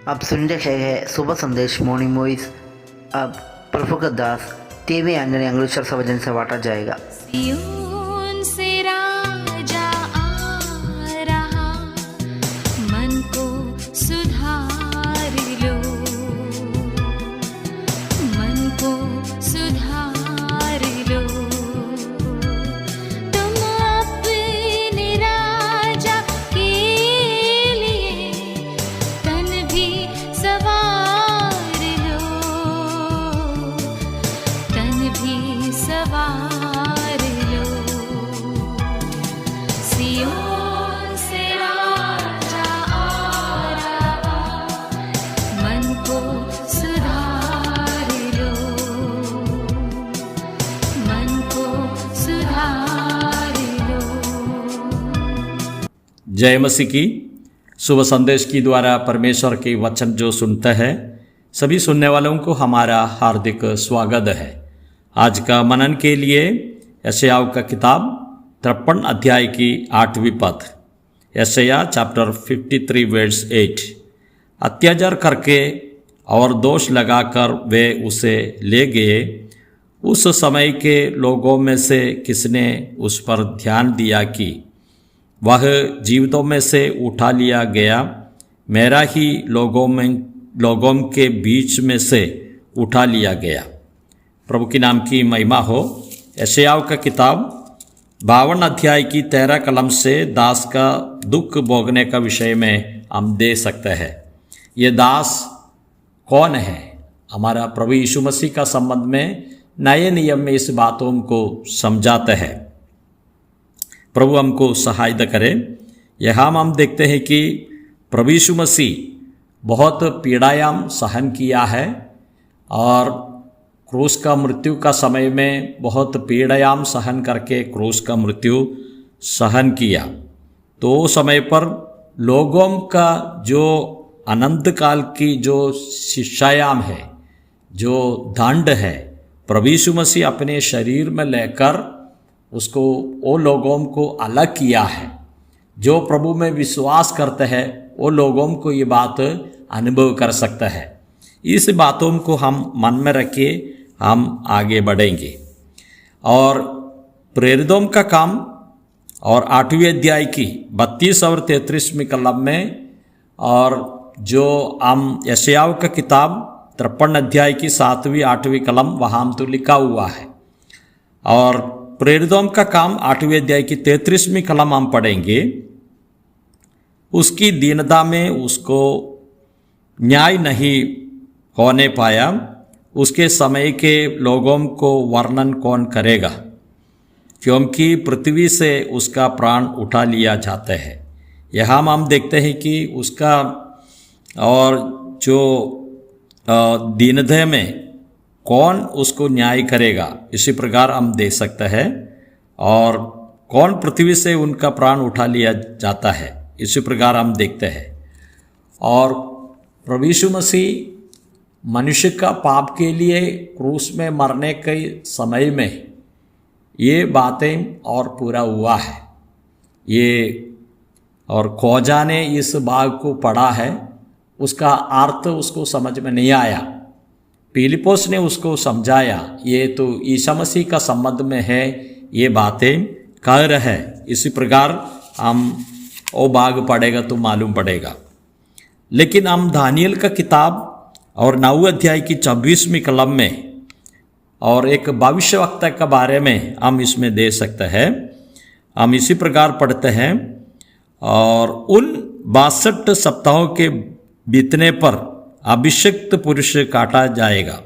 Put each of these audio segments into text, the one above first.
आप सुन रहे हैं सुबह संदेश मॉर्निंग वॉइस। अब प्रभु दास टीवी अंजनी अंग्रेश्वर सभजन से बांटा जाएगा। सियोन से राजा आ रहा, मन को सुधार लो, मन को सुधार लो। तुम अपने राजा के लिए तन भी सवार लो, तन भी सवार लो। सियोन से राजा आ रहा, मन को सुधार लो, मन को सुधार लो। जय मसीह की। सुबह संदेश की द्वारा परमेश्वर के वचन जो सुनते हैं सभी सुनने वालों को हमारा हार्दिक स्वागत है। आज का मनन के लिए यशायाह का किताब 53 अध्याय की 8वीं पद, यशायाह चैप्टर 53 वर्स 8। अत्याचार करके और दोष लगाकर वे उसे ले गए। उस समय के लोगों में से किसने उस पर ध्यान दिया कि वह जीवितों में से उठा लिया गया, मेरा ही लोगों के बीच में से उठा लिया गया। प्रभु के नाम की महिमा हो। यशायाह का किताब 52 अध्याय की 13 कलम से दास का दुख भोगने का विषय में हम दे सकते हैं। ये दास कौन है? हमारा प्रभु यीशु मसीह का संबंध में नए नियम में इस बातों को समझाते हैं। प्रभु हमको सहायता करें। यहाँ हम देखते हैं कि प्रभु यीशु मसीह बहुत पीड़ायाम सहन किया है और क्रूस का मृत्यु का समय में बहुत पीड़ायाम सहन करके क्रूस का मृत्यु सहन किया। तो समय पर लोगों का जो अनंत काल की जो शिक्षायाम है, जो दंड है, प्रभु यीशु मसीह अपने शरीर में लेकर उसको वो लोगों को अलग किया है। जो प्रभु में विश्वास करते हैं वो लोगों को ये बात अनुभव कर सकता है। इस बातों को हम मन में रखे हम आगे बढ़ेंगे। और प्रेरितों का काम और 8वीं अध्याय की 32 और 33वीं कलम में, और जो हम यशायाह का किताब 53 अध्याय की 7वीं 8वीं कलम वहाँ तो लिखा हुआ है। और प्रेरितों का काम 8वीं अध्याय की 33वीं कलम हम पढ़ेंगे। उसकी दीनता में उसको न्याय नहीं होने पाया, उसके समय के लोगों को वर्णन कौन करेगा, क्योंकि पृथ्वी से उसका प्राण उठा लिया जाता है। यहाँ हम देखते हैं कि उसका और जो दीनता में कौन उसको न्याय करेगा, इसी प्रकार हम देख सकते हैं। और कौन पृथ्वी से उनका प्राण उठा लिया जाता है, इसी प्रकार हम देखते हैं। और प्रभु यीशु मसीह मनुष्य का पाप के लिए क्रूस में मरने के समय में ये बातें और पूरा हुआ है। ये और खोजा ने इस भाग को पढ़ा है, उसका अर्थ उसको समझ में नहीं आया। फिलिप्पुस ने उसको समझाया, ये तो ईसा मसीह का संबंध में है, ये बातें कह रहे हैं। इसी प्रकार हम वो भाग पढ़ेगा तो मालूम पड़ेगा। लेकिन हम दानियल का किताब और 9 अध्याय की 24वीं कलम में और एक भविष्यवक्ता के बारे में हम इसमें दे सकते हैं। हम इसी प्रकार पढ़ते हैं, और उन 62 सप्ताहों के बीतने पर अभिषिक्त पुरुष काटा जाएगा।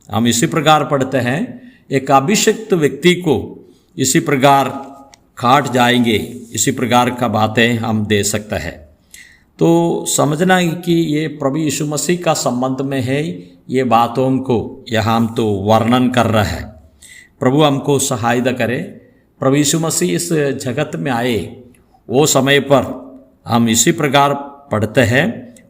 हम इसी प्रकार पढ़ते हैं, एक अभिषिक्त व्यक्ति को इसी प्रकार काट जाएंगे। इसी प्रकार का बातें हम दे सकते हैं। तो समझना है कि ये प्रभु यीशु मसीह का संबंध में है। ये बातों को यहाँ हम तो वर्णन कर रहा है। प्रभु हमको सहायता करे। प्रभु यीशु मसीह इस जगत में आए वो समय पर हम इसी प्रकार पढ़ते हैं।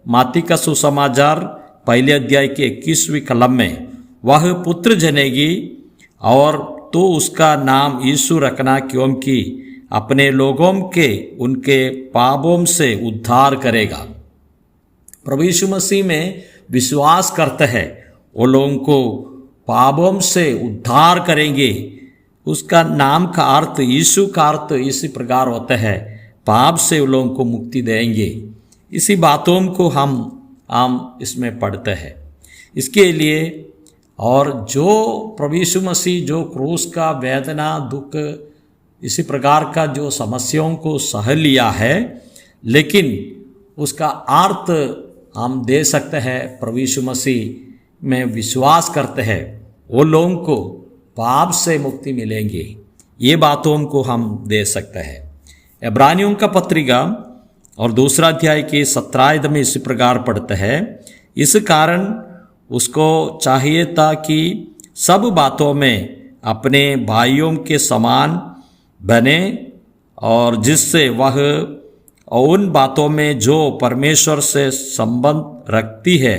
मत्ती का सुसमाचार 1 अध्याय के 21वीं कलम में, वह पुत्र जनेगी और तो उसका नाम यीशु रखना, क्योंकि अपने लोगों के उनके पापों से उद्धार करेगा। प्रभु यीशु मसीह में विश्वास करते हैं वो लोगों को पापों से उद्धार करेंगे। उसका नाम का अर्थ, यीशु का अर्थ इसी प्रकार होता है, पाप से वो लोगों को मुक्ति देंगे। इसी बातों को हम इसमें पढ़ते हैं। इसके लिए और जो प्रभु यीशु मसीह जो क्रूस का वेदना दुख इसी प्रकार का जो समस्याओं को सह लिया है, लेकिन उसका अर्थ हम दे सकते हैं प्रभु यीशु मसीह में विश्वास करते हैं वो लोगों को पाप से मुक्ति मिलेंगे। ये बातों को हम दे सकते हैं। इब्रानियों का पत्रिका और 2 अध्याय के 17 में इसी प्रकार पढ़ते हैं, इस कारण उसको चाहिए था कि सब बातों में अपने भाइयों के समान बने और जिससे वह उन बातों में जो परमेश्वर से संबंध रखती है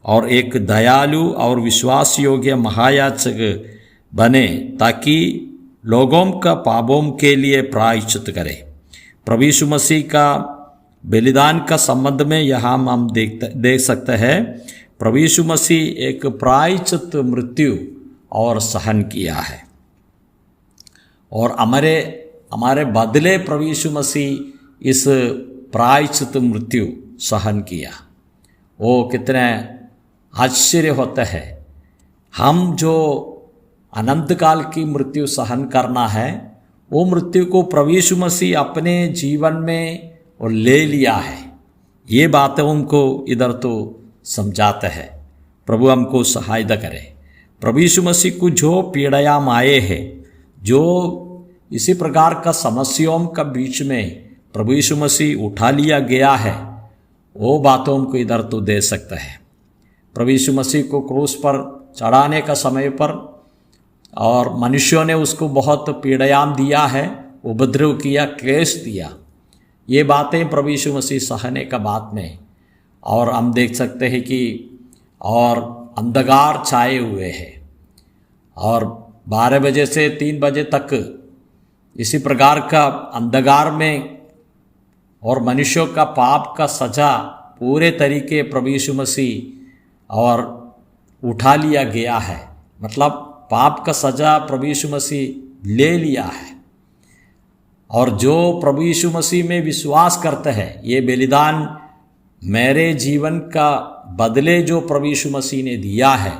और एक दयालु और विश्वास योग्य महायाजक बने, ताकि लोगों का पापों के लिए प्रायश्चित करे। प्रभु यीशु मसीह का बलिदान का संबंध में यहाँ हम देख सकते हैं, प्रभु यीशु मसीह एक प्रायश्चित मृत्यु और सहन किया है और हमारे बदले प्रभु यीशु मसीह इस प्रायश्चित मृत्यु सहन किया। वो कितने आश्चर्य होता है। हम जो अनंत काल की मृत्यु सहन करना है, वो मृत्यु को प्रभु यीशु मसीह अपने जीवन में और ले लिया है। ये बातें उनको इधर तो समझाते हैं। प्रभु हमको सहायता करे। प्रभु यीशु मसीह को जो पीड़ायाम आए हैं, जो इसी प्रकार का समस्याओं का बीच में प्रभु यीशु मसीह उठा लिया गया है, वो बातों को इधर तो दे सकता है। प्रभु यीशु मसीह को क्रूस पर चढ़ाने का समय पर और मनुष्यों ने उसको बहुत पीड़ायाम दिया है, उपद्रव किया, क्लेश दिया। ये बातें प्रभु यीशु मसीह सहने का बात में, और हम देख सकते हैं कि और अंधकार छाए हुए हैं और 12 बजे से 3 बजे तक इसी प्रकार का अंधकार में और मनुष्यों का पाप का सजा पूरे तरीके प्रभु यीशु मसीह और उठा लिया गया है। मतलब पाप का सजा प्रभु यीशु मसीह ले लिया है। और जो प्रभु यीशु मसीह में विश्वास करते हैं, ये बलिदान मेरे जीवन का बदले जो प्रभु यीशु मसीह ने दिया है,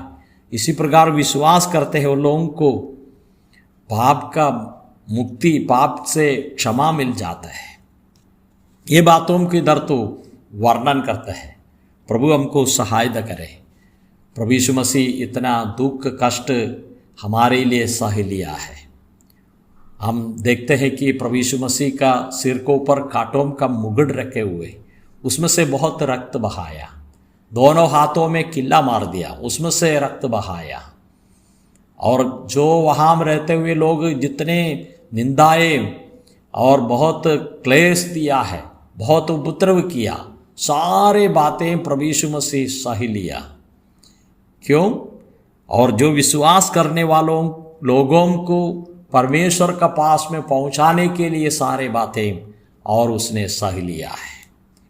इसी प्रकार विश्वास करते हैं, उन लोगों को पाप का मुक्ति, पाप से क्षमा मिल जाता है। ये बातों के इधर तो वर्णन करते हैं। प्रभु हमको सहायता करे। प्रभु यीशु मसीह इतना दुख कष्ट हमारे लिए सह लिया है। हम देखते हैं कि प्रभु यीशु मसीह का सिर को ऊपर कांटों का मुकुट रखे हुए, उसमें से बहुत रक्त बहाया। दोनों हाथों में किल्ला मार दिया, उसमें से रक्त बहाया। और जो वहाँ रहते हुए लोग जितने निंदाए और बहुत क्लेश दिया है, बहुत उपद्रव किया, सारे बातें प्रभु यीशु मसीह सह लिया। क्यों? और जो विश्वास करने वालों लोगों को परमेश्वर का पास में पहुंचाने के लिए सारे बातें और उसने सह लिया है।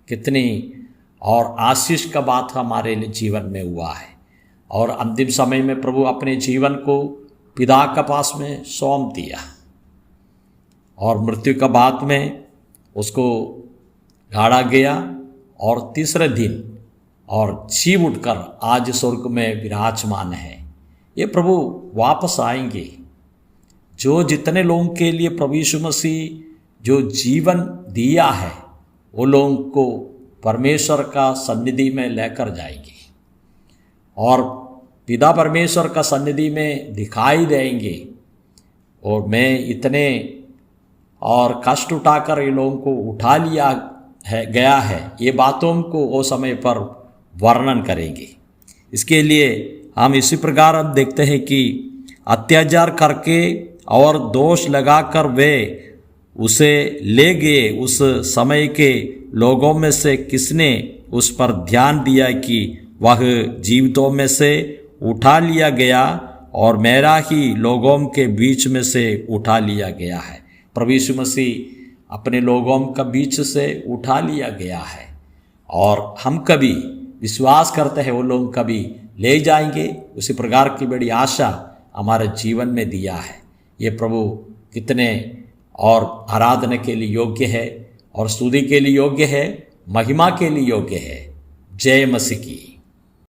कितनी और आशीष का बात हमारे जीवन में हुआ है। और अंतिम समय में प्रभु अपने जीवन को पिता का पास में सौंप दिया और मृत्यु का बाद में उसको गाड़ा गया और तीसरे दिन और जी उठकर आज स्वर्ग में विराजमान है। ये प्रभु वापस आएंगे। जो जितने लोगों के लिए प्रभु यीशु मसीह जो जीवन दिया है, वो लोगों को परमेश्वर का सन्निधि में लेकर जाएंगे और पिता परमेश्वर का सन्निधि में दिखाई देंगे। और मैं इतने और कष्ट उठाकर ये लोगों को उठा लिया गया है, ये बातों को वो समय पर वर्णन करेंगे। इसके लिए हम इसी प्रकार हम देखते हैं कि अत्याचार करके और दोष लगाकर वे उसे ले गए। उस समय के लोगों में से किसने उस पर ध्यान दिया कि वह जीवितों में से उठा लिया गया और मेरा ही लोगों के बीच में से उठा लिया गया है। प्रभु यीशु मसीह अपने लोगों का बीच से उठा लिया गया है और हम कभी विश्वास करते हैं वो लोग कभी ले जाएंगे, उसी प्रकार की बड़ी आशा हमारे जीवन में दिया है। ये प्रभु कितने और आराधना के लिए योग्य है और स्तुति के लिए योग्य है, महिमा के लिए योग्य है। जय मसीह की।